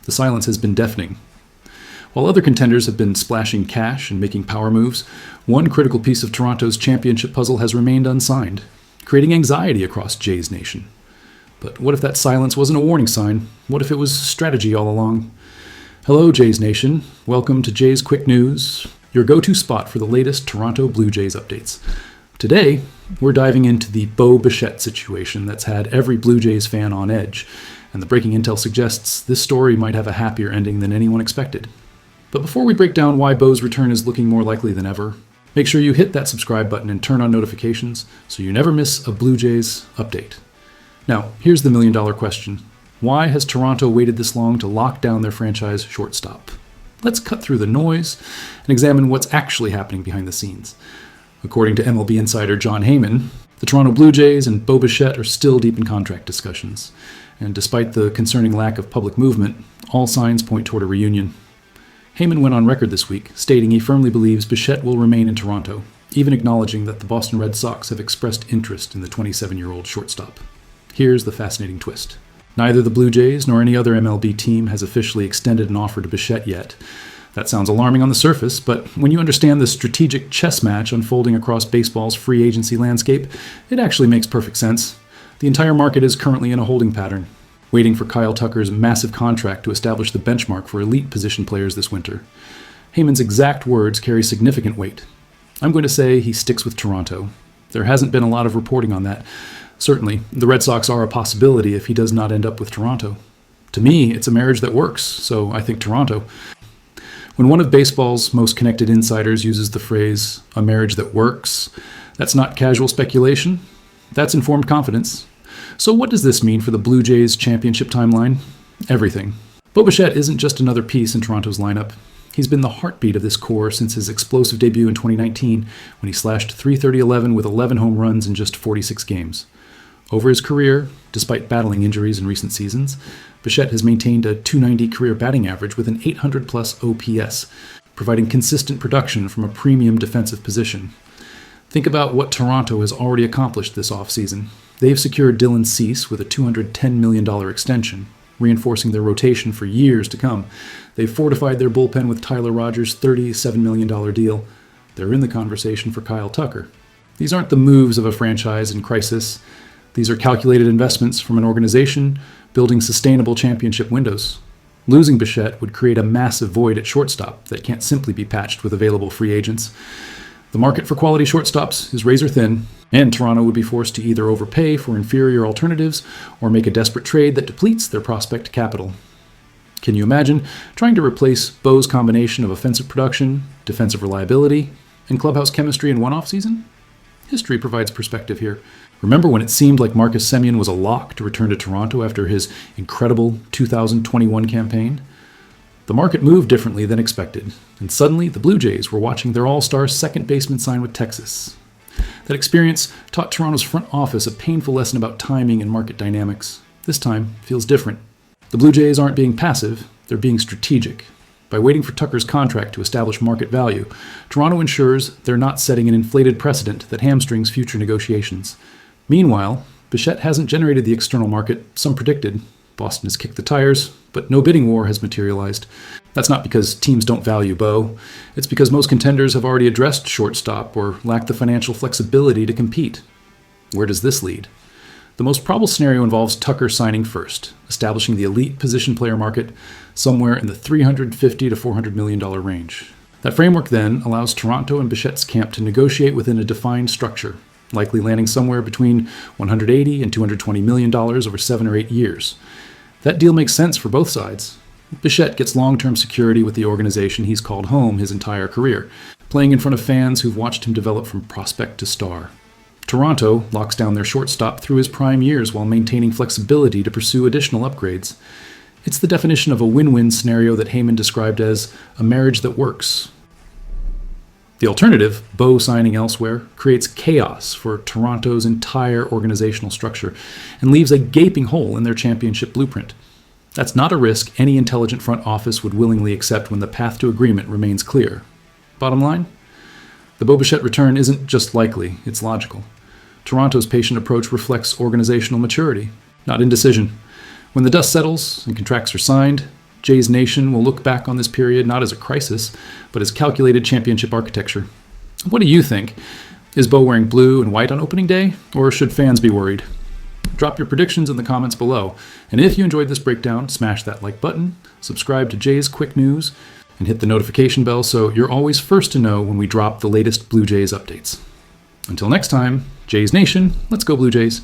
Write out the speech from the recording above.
The silence has been deafening. While other contenders have been splashing cash and making power moves, one critical piece of Toronto's championship puzzle has remained unsigned, creating anxiety across Jays Nation. But what if that silence wasn't a warning sign? What if it was strategy all along? Hello, Jays Nation. Welcome to Jays Quick News, your go-to spot for the latest Toronto Blue Jays updates. Today, we're diving into the Bo Bichette situation that's had every Blue Jays fan on edge, and the breaking intel suggests this story might have a happier ending than anyone expected. But before we break down why Bo's return is looking more likely than ever, make sure you hit that subscribe button and turn on notifications so you never miss a Blue Jays update. Now, here's the million-dollar question. Why has Toronto waited this long to lock down their franchise shortstop? Let's cut through the noise and examine what's actually happening behind the scenes. According to MLB insider Jon Heyman, the Toronto Blue Jays and Bo Bichette are still deep in contract discussions. And despite the concerning lack of public movement, all signs point toward a reunion. Heyman went on record this week, stating he firmly believes Bichette will remain in Toronto, even acknowledging that the Boston Red Sox have expressed interest in the 27-year-old shortstop. Here's the fascinating twist. Neither the Blue Jays nor any other MLB team has officially extended an offer to Bichette yet. That sounds alarming on the surface, but when you understand the strategic chess match unfolding across baseball's free agency landscape, it actually makes perfect sense. The entire market is currently in a holding pattern, waiting for Kyle Tucker's massive contract to establish the benchmark for elite position players this winter. Heyman's exact words carry significant weight. I'm going to say he sticks with Toronto. There hasn't been a lot of reporting on that. Certainly, the Red Sox are a possibility if he does not end up with Toronto. To me, it's a marriage that works, so I think Toronto. When one of baseball's most connected insiders uses the phrase, a marriage that works, that's not casual speculation. That's informed confidence. So what does this mean for the Blue Jays championship timeline? Everything. Bo Bichette isn't just another piece in Toronto's lineup. He's been the heartbeat of this core since his explosive debut in 2019 when he slashed .330 with 11 home runs in just 46 games. Over his career, despite battling injuries in recent seasons, Bichette has maintained a .290 career batting average with an 800-plus OPS, providing consistent production from a premium defensive position. Think about what Toronto has already accomplished this offseason. They've secured Dylan Cease with a $210 million extension, reinforcing their rotation for years to come. They've fortified their bullpen with Tyler Rogers' $37 million deal. They're in the conversation for Kyle Tucker. These aren't the moves of a franchise in crisis. These are calculated investments from an organization building sustainable championship windows. Losing Bichette would create a massive void at shortstop that can't simply be patched with available free agents. The market for quality shortstops is razor thin, and Toronto would be forced to either overpay for inferior alternatives or make a desperate trade that depletes their prospect capital. Can you imagine trying to replace Bo's combination of offensive production, defensive reliability, and clubhouse chemistry in one offseason? History provides perspective here. Remember when it seemed like Marcus Semien was a lock to return to Toronto after his incredible 2021 campaign? The market moved differently than expected, and suddenly the Blue Jays were watching their all-star second baseman sign with Texas. That experience taught Toronto's front office a painful lesson about timing and market dynamics. This time feels different. The Blue Jays aren't being passive, they're being strategic. By waiting for Tucker's contract to establish market value, Toronto ensures they're not setting an inflated precedent that hamstrings future negotiations. Meanwhile, Bichette hasn't generated the external market some predicted. Boston has kicked the tires, but no bidding war has materialized. That's not because teams don't value Bo. It's because most contenders have already addressed shortstop or lack the financial flexibility to compete. Where does this lead? The most probable scenario involves Tucker signing first, establishing the elite position player market somewhere in the $350 to $400 million range. That framework then allows Toronto and Bichette's camp to negotiate within a defined structure, likely landing somewhere between $180 and $220 million over 7 or 8 years. That deal makes sense for both sides. Bichette gets long-term security with the organization he's called home his entire career, playing in front of fans who've watched him develop from prospect to star. Toronto locks down their shortstop through his prime years while maintaining flexibility to pursue additional upgrades. It's the definition of a win-win scenario that Heyman described as a marriage that works. The alternative, Bo signing elsewhere, creates chaos for Toronto's entire organizational structure and leaves a gaping hole in their championship blueprint. That's not a risk any intelligent front office would willingly accept when the path to agreement remains clear. Bottom line? The Bo Bichette return isn't just likely, it's logical. Toronto's patient approach reflects organizational maturity, not indecision. When the dust settles and contracts are signed, Jays Nation will look back on this period not as a crisis, but as calculated championship architecture. What do you think? Is Bo wearing blue and white on opening day, or should fans be worried? Drop your predictions in the comments below. And if you enjoyed this breakdown, smash that like button, subscribe to Jays Quick News, and hit the notification bell so you're always first to know when we drop the latest Blue Jays updates. Until next time, Jays Nation, let's go Blue Jays.